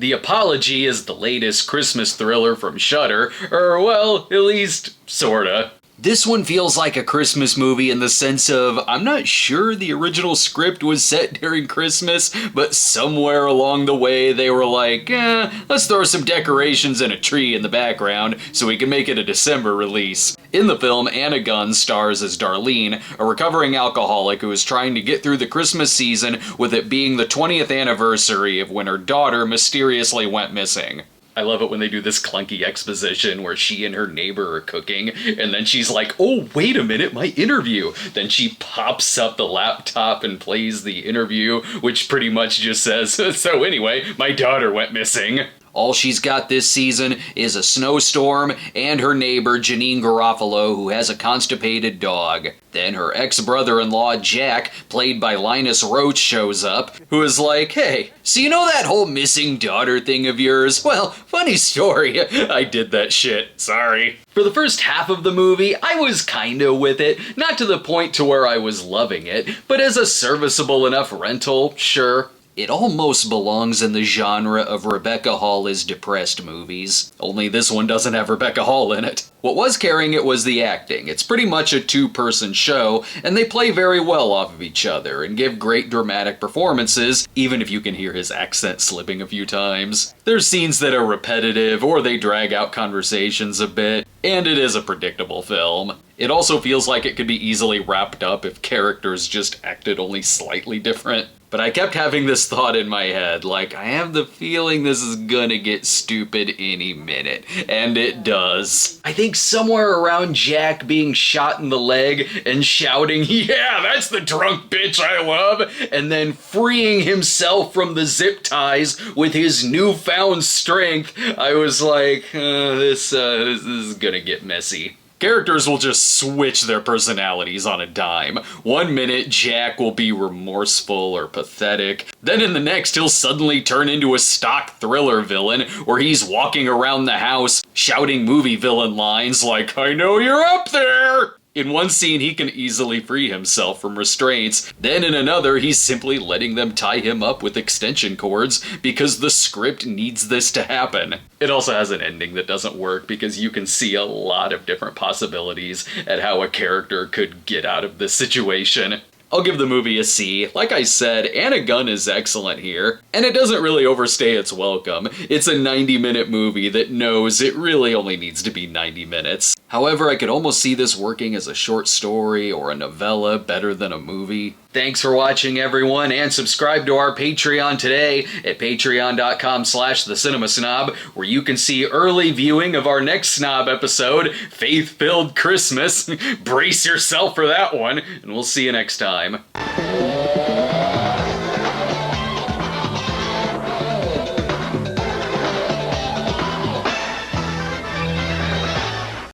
The Apology is the latest Christmas thriller from Shudder, or well, at least, sorta. This one feels like a Christmas movie in the sense of, I'm not sure the original script was set during Christmas, but somewhere along the way they were like, let's throw some decorations and a tree in the background so we can make it a December release. In the film, Gunn stars as Darlene, a recovering alcoholic who is trying to get through the Christmas season with it being the 20th anniversary of when her daughter mysteriously went missing. I love it when they do this clunky exposition where she and her neighbor are cooking, and then she's like, oh, wait a minute, my interview. Then she pops up the laptop and plays the interview, which pretty much just says, so anyway, my daughter went missing. All she's got this season is a snowstorm and her neighbor Janine Garofalo, who has a constipated dog. Then her ex-brother-in-law Jack, played by Linus Roach, shows up, who is like, hey, so you know that whole missing daughter thing of yours? Well, funny story, I did that shit, sorry. For the first half of the movie, I was kinda with it, not to the point to where I was loving it, but as a serviceable enough rental, sure. It almost belongs in the genre of Rebecca Hall is depressed movies, only this one doesn't have Rebecca Hall in it. What was carrying it was the acting. It's pretty much a two-person show, and they play very well off of each other and give great dramatic performances, even if you can hear his accent slipping a few times. There's scenes that are repetitive, or they drag out conversations a bit, and it is a predictable film. It also feels like it could be easily wrapped up if characters just acted only slightly different. But I kept having this thought in my head, like, I have the feeling this is gonna get stupid any minute. And it does. I think somewhere around Jack being shot in the leg and shouting, yeah, that's the drunk bitch I love, and then freeing himself from the zip ties with his newfound strength, I was like, this is gonna get messy. Characters will just switch their personalities on a dime. One minute, Jack will be remorseful or pathetic. Then in the next, he'll suddenly turn into a stock thriller villain, where he's walking around the house shouting movie villain lines like, I know you're up there! In one scene, he can easily free himself from restraints. Then in another, he's simply letting them tie him up with extension cords because the script needs this to happen. It also has an ending that doesn't work because you can see a lot of different possibilities at how a character could get out of this situation. I'll give the movie a C. Like I said, Gunn is excellent here, and it doesn't really overstay its welcome. It's a 90-minute movie that knows it really only needs to be 90 minutes. However, I could almost see this working as a short story or a novella better than a movie. Thanks for watching, everyone, and subscribe to our Patreon today at patreon.com/thecinemasnob, where you can see early viewing of our next Snob episode, Faith-Filled Christmas. Brace yourself for that one, and we'll see you next time.